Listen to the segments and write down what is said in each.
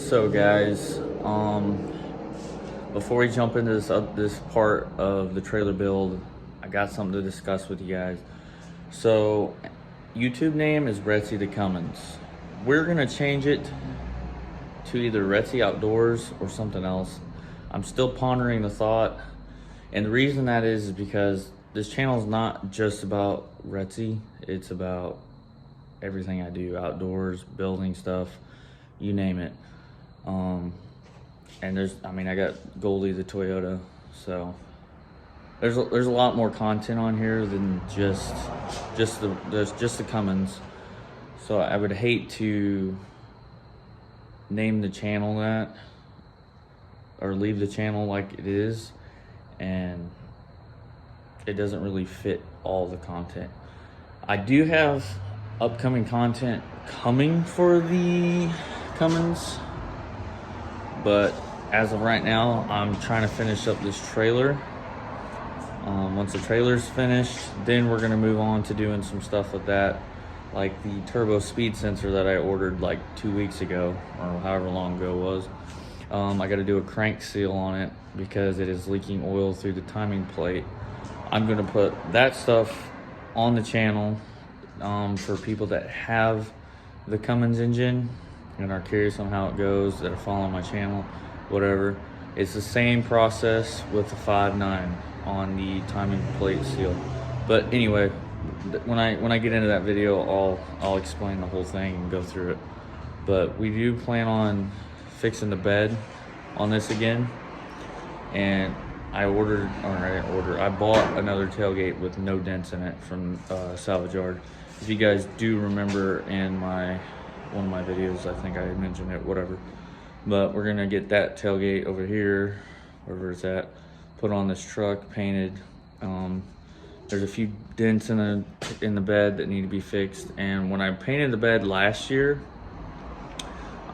So guys, before we jump into this part of the trailer build, I got something to discuss with you guys. So YouTube name is Retzy the Cummins. We're gonna change it to either Retzy Outdoors or something else. I'm still pondering the thought, and the reason that is because this channel is not just about Retzy. It's about everything I do, outdoors, building stuff, you name it. And I got Goldie the Toyota, so there's a lot more content on here than just the Cummins. So I would hate to name the channel that, or leave the channel like it is, and it doesn't really fit all the content. I do have upcoming content coming for the Cummins, but as of right now, I'm trying to finish up this trailer. Once the trailer's finished, then we're gonna move on to doing some stuff with that, like the turbo speed sensor that I ordered like 2 weeks ago, or however long ago it was. I gotta do a crank seal on it because it is leaking oil through the timing plate. I'm gonna put that stuff on the channel for people that have the Cummins engine and are curious on how it goes, that are following my channel, whatever. It's the same process with the 5.9 on the timing plate seal. But anyway, when I get into that video, I'll explain the whole thing and go through it. But we do plan on fixing the bed on this again, and I bought another tailgate with no dents in it from Salvage Yard. If you guys do remember in one of my videos, I think I mentioned it, whatever. But we're gonna get that tailgate over here, wherever it's at, put on this truck, painted. There's a few dents in the bed that need to be fixed. And when I painted the bed last year,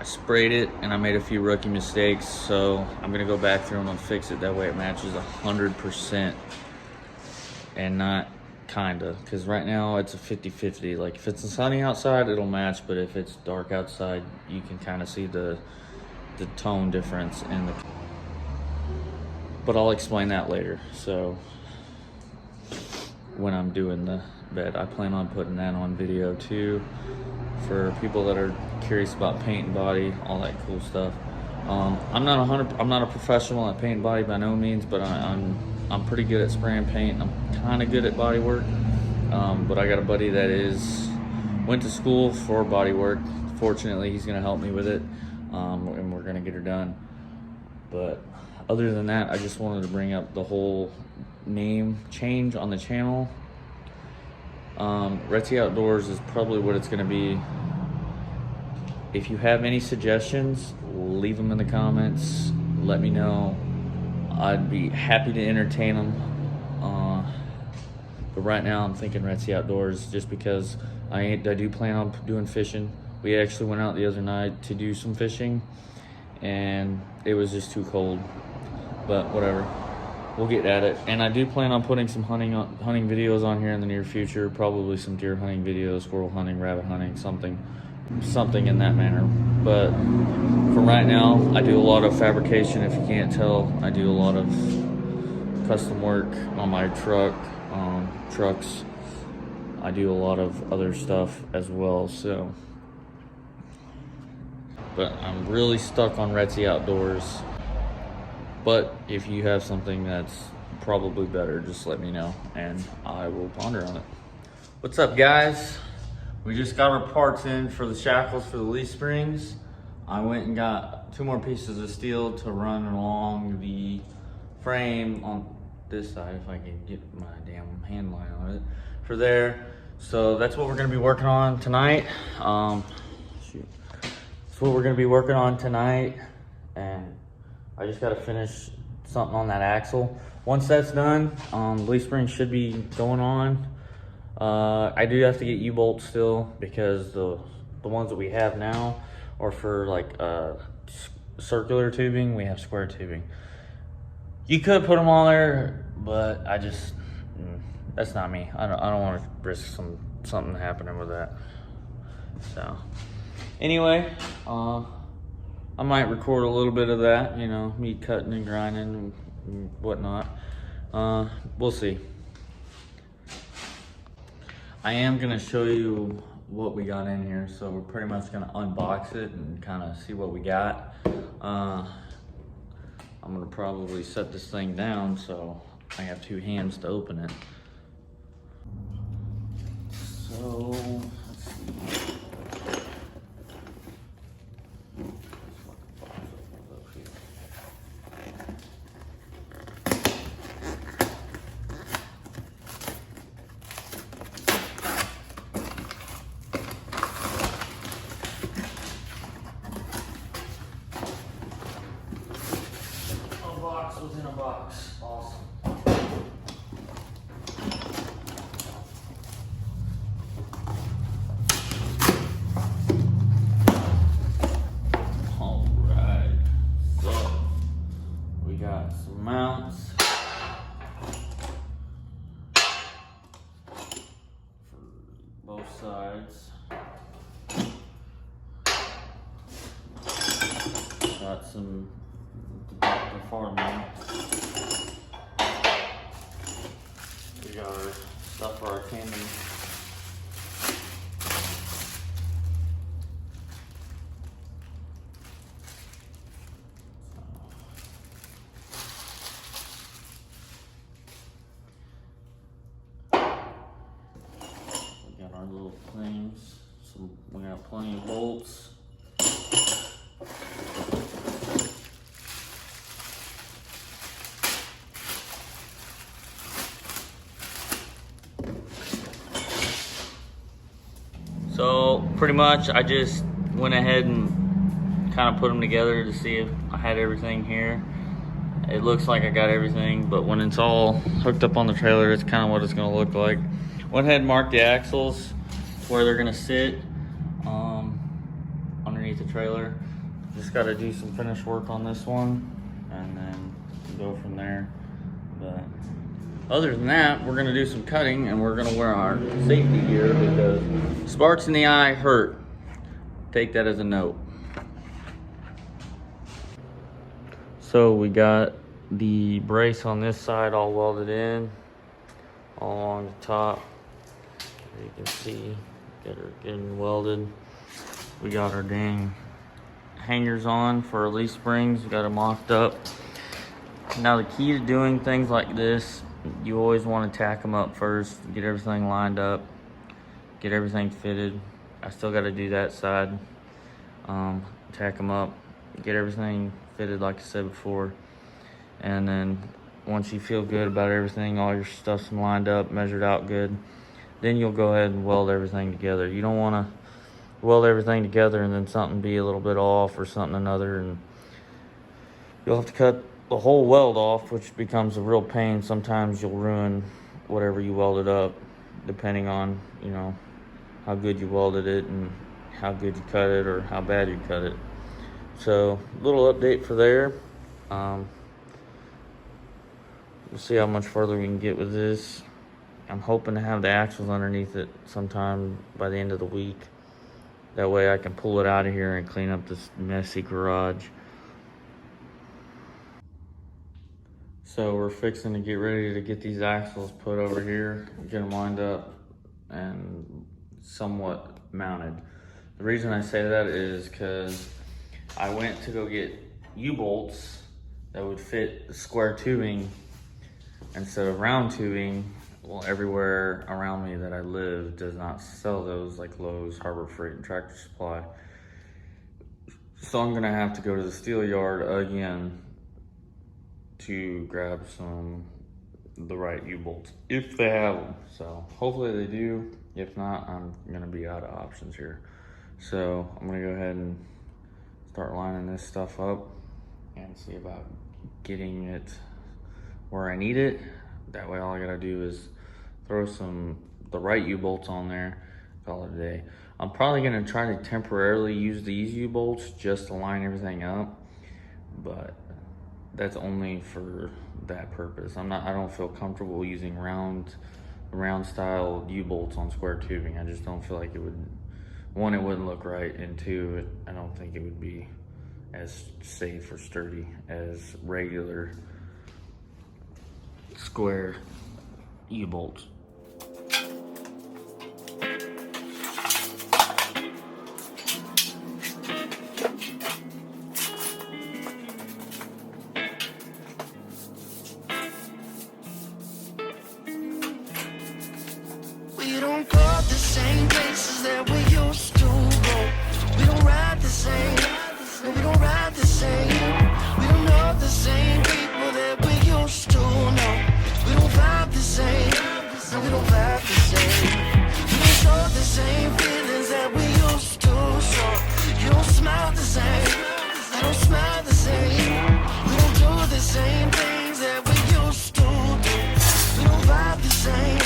I sprayed it and I made a few rookie mistakes. So I'm gonna go back through them and fix it. That way it matches 100% and not kinda, because right now it's a 50-50. Like if it's sunny outside, it'll match, but if it's dark outside, you can kind of see the tone difference in the, but I'll explain that later. So when I'm doing the bed, I plan on putting that on video too for people that are curious about paint and body, all that cool stuff. I'm not a professional at paint and body by no means, but I'm pretty good at spraying paint. I'm kind of good at body work, but I got a buddy that went to school for body work. Fortunately, he's gonna help me with it, and we're gonna get her done. But other than that, I just wanted to bring up the whole name change on the channel. Retzy Outdoors is probably what it's gonna be. If you have any suggestions, leave them in the comments. Let me know. I'd be happy to entertain them. But right now I'm thinking Retzy Outdoors, just because I do plan on doing fishing. We actually went out the other night to do some fishing and it was just too cold, but whatever, we'll get at it. And I do plan on putting some hunting videos on here in the near future, probably some deer hunting videos, squirrel hunting, rabbit hunting, something in that manner. But for right now, I do a lot of fabrication. If you can't tell, I do a lot of custom work on my trucks. I do a lot of other stuff as well, so. But I'm really stuck on Retzy Outdoors. But if you have something that's probably better, just let me know and I will ponder on it. What's up, guys? We just got our parts in for the shackles for the leaf springs. I went and got 2 more pieces of steel to run along the frame on this side, if I can get my damn hand line on it, for there. So that's what we're gonna be working on tonight. That's what we're gonna be working on tonight. And I just gotta finish something on that axle. Once that's done, leaf spring should be going on. I do have to get U-bolts still, because the ones that we have now are for like circular tubing. We have square tubing. You could put them on there, but I just, that's not me. I don't want to risk something happening with that. So anyway, I might record a little bit of that, you know, me cutting and grinding and whatnot. We'll see. I am gonna show you what we got in here, so we're pretty much gonna unbox it and kind of see what we got. I'm gonna probably set this thing down so I have two hands to open it. So, let's see. A box within a box. Awesome. Alright. So, we got some mounts for both sides. Got some the far mount. We got our stuff for our tandem. We got our little things. We got plenty of bolts. So pretty much I just went ahead and kind of put them together to see if I had everything here. It looks like I got everything, but when it's all hooked up on the trailer, it's kind of what it's gonna look like. Went ahead and marked the axles where they're gonna sit underneath the trailer. Just gotta do some finish work on this one and then go from there. But other than that, we're gonna do some cutting and we're gonna wear our safety gear because sparks in the eye hurt. Take that as a note. So we got the brace on this side all welded in, all along the top. As you can see, get her getting welded. We got our dang hangers on for our leaf springs. We got them mocked up. Now the key to doing things like this, you always want to tack them up first, get everything lined up, get everything fitted. I still got to do that side. Tack them up, get everything fitted like I said before. And then once you feel good about everything, all your stuff's lined up, measured out good, then you'll go ahead and weld everything together. You don't want to weld everything together and then something be a little bit off or something another, and you'll have to cut the whole weld off, which becomes a real pain. Sometimes you'll ruin whatever you welded up, depending on, you know, how good you welded it and how good you cut it or how bad you cut it. So, little update for there. We'll see how much further we can get with this. I'm hoping to have the axles underneath it sometime by the end of the week. That way I can pull it out of here and clean up this messy garage. So we're fixing to get ready to get these axles put over here, get them lined up and somewhat mounted. The reason I say that is because I went to go get U-bolts that would fit the square tubing instead of round tubing. Well, everywhere around me that I live does not sell those, like Lowe's, Harbor Freight, and Tractor Supply. So I'm gonna have to go to the steel yard again to grab the right U-bolts, if they have them. So hopefully they do. If not, I'm gonna be out of options here. So I'm gonna go ahead and start lining this stuff up and see about getting it where I need it. That way all I gotta do is throw the right U-bolts on there, call it a day. I'm probably gonna try to temporarily use these U-bolts just to line everything up, but that's only for that purpose. I don't feel comfortable using round style U-bolts on square tubing. I just don't feel like it would, one, it wouldn't look right, and two, I don't think it would be as safe or sturdy as regular square U-bolts. We don't go the same places that we used to go. We don't ride the same. No, we don't ride the same. We don't know the same people that we used to know. We don't vibe the same. No, we don't vibe the same. We don't show the same feelings that we used to show. You don't smile the same. I don't smile the same. We don't do the same things that we used to do. We don't vibe the same.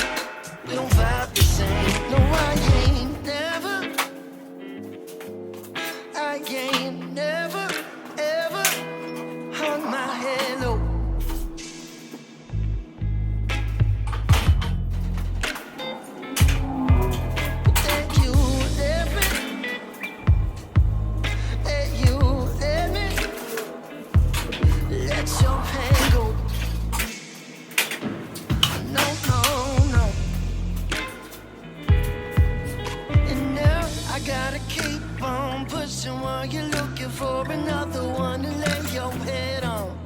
We don't vibe the same. No, I ain't never, ever hung my head low. That you let me, let your hand go. No, no, no. And now I gotta keep on pushing while you're looking for another one to lay your head on.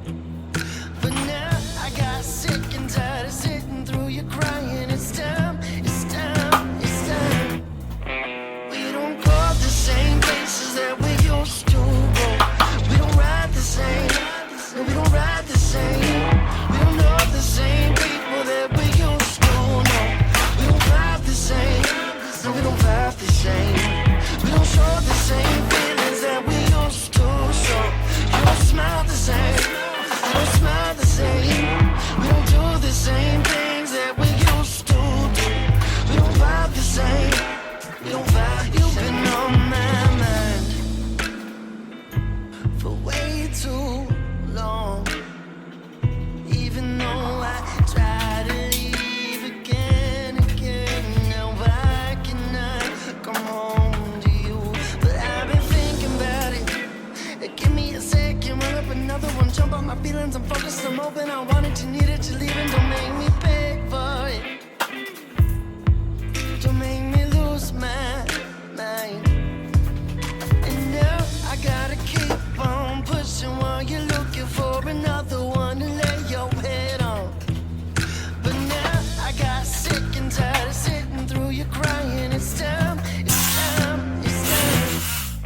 But now I got sick and tired of sitting through you crying. It's time, it's time, it's time. We don't go the same places that we used to go. We don't ride the same. No, we don't ride the same. We don't know the same people that we used to know. We don't vibe the same. No, we don't vibe the same. We don't show the same feelings that we used to show. You don't smile the same. I don't smile the same. We don't do the same things that we used to do. We don't vibe the same. We don't vibe. You've been on my mind for way too long. Even though I try to leave again, now why cannot come home to you? But I've been thinking about it. Give me a second, run up another one, jump on my feelings. I'm focused, I'm open. I wanted you, needed you, leaving. Don't make me beg for it. Don't make me lose my mind. And now I gotta keep on pushing while you're looking for another one to lay your head on. But now I got sick and tired of sitting through you crying. It's time, it's time, it's time.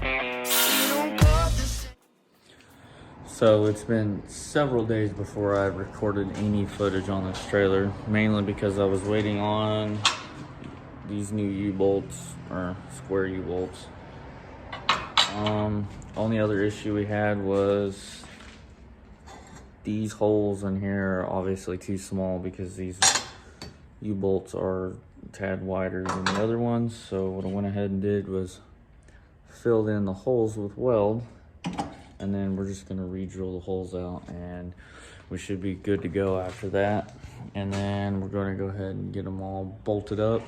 We don't go the same. So it's been several days before I recorded any footage on this trailer, mainly because I was waiting on these new U-bolts, or square U-bolts. Only other issue we had was these holes in here are obviously too small because these U-bolts are a tad wider than the other ones. So what I went ahead and did was filled in the holes with weld, and then we're just gonna re-drill the holes out, and we should be good to go after that. And then we're gonna go ahead and get them all bolted up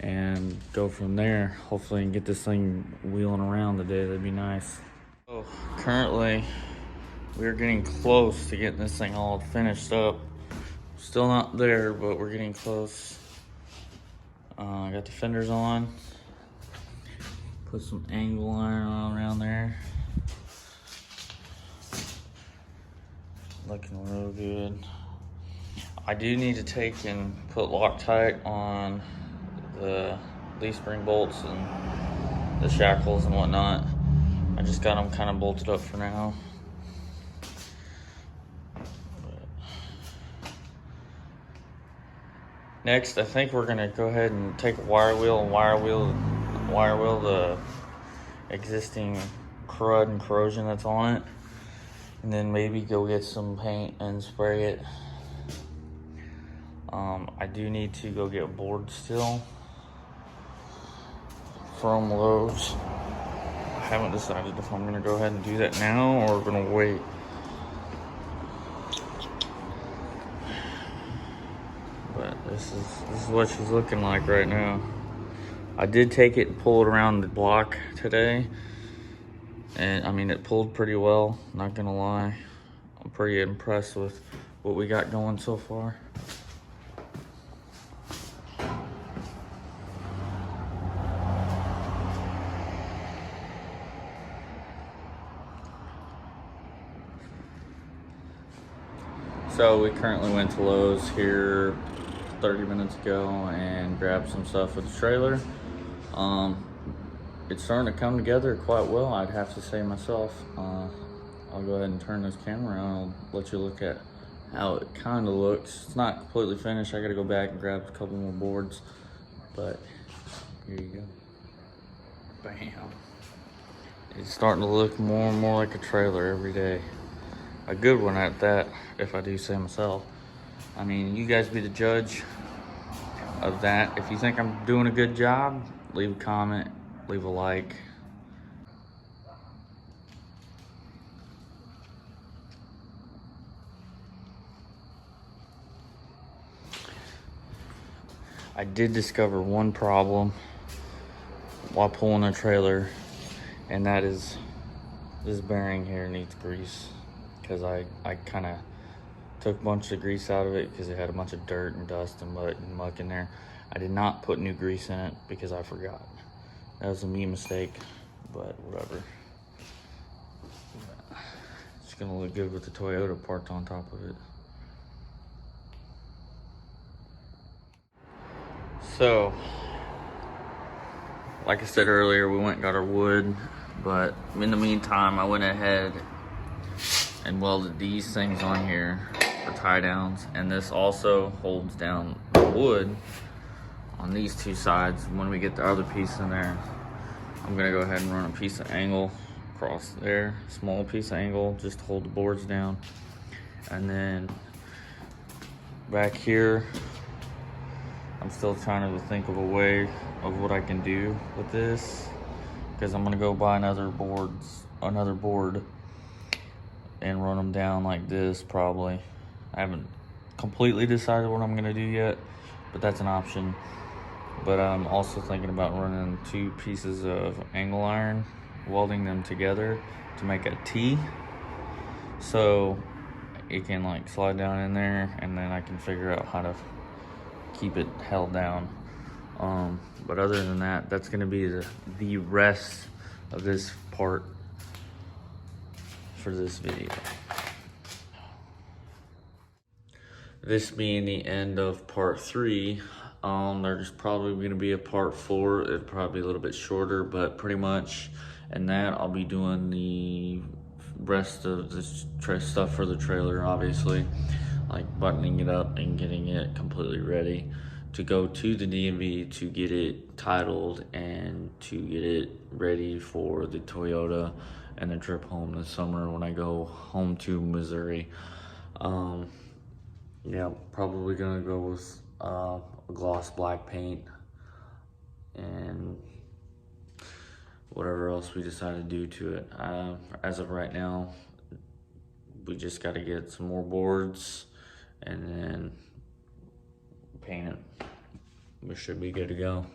and go from there. Hopefully and get this thing wheeling around today. That'd be nice. So currently we're getting close to getting this thing all finished up. Still not there, but we're getting close. I got the fenders on, put some angle iron on around there. Looking real good. I do need to take and put Loctite on the leaf spring bolts and the shackles and whatnot. I just got them kind of bolted up for now. Next, I think we're gonna go ahead and take a wire wheel and wire wheel the existing crud and corrosion that's on it, and then maybe go get some paint and spray it. I do need to go get boards still from Lowe's. I haven't decided if I'm gonna go ahead and do that now or we're gonna wait. But this is what she's looking like right now. I did take it and pull it around the block today. And I mean, it pulled pretty well, not gonna lie. I'm pretty impressed with what we got going so far. So we currently went to Lowe's here 30 minutes ago and grabbed some stuff for the trailer. It's starting to come together quite well, I'd have to say myself. I'll go ahead and turn this camera around. I'll let you look at how it kind of looks. It's not completely finished. I gotta go back and grab a couple more boards, but here you go. Bam. It's starting to look more and more like a trailer every day. A good one at that, if I do say myself. I mean, you guys be the judge of that. If you think I'm doing a good job, leave a comment, leave a like. I did discover one problem while pulling a trailer, and that is this bearing here needs grease, because I kind of took a bunch of grease out of it because it had a bunch of dirt and dust and mud and muck in there. I did not put new grease in it because I forgot. That was a me mistake, but whatever. It's gonna look good with the Toyota parked on top of it. So, like I said earlier, we went and got our wood, but in the meantime, I went ahead and welded these things on here for tie downs, and this also holds down the wood on these two sides. When we get the other piece in there, I'm gonna go ahead and run a piece of angle across there, small piece of angle, just to hold the boards down. And then back here, I'm still trying to think of a way of what I can do with this, because I'm gonna go buy another board and run them down like this probably. I haven't completely decided what I'm gonna do yet, but that's an option. But I'm also thinking about running 2 pieces of angle iron, welding them together to make a T, so it can like slide down in there, and then I can figure out how to keep it held down. But other than that, that's gonna be the rest of this part for this video. This being the end of part 3, there's probably gonna be a part 4. It'll probably be a little bit shorter, but pretty much in that I'll be doing the rest of this stuff for the trailer, obviously, like buttoning it up and getting it completely ready to go to the DMV to get it titled and to get it ready for the Toyota and the trip home this summer when I go home to Missouri. Yeah, probably gonna go with a gloss black paint and whatever else we decide to do to it. As of right now, we just got to get some more boards and then paint it. We should be good to go.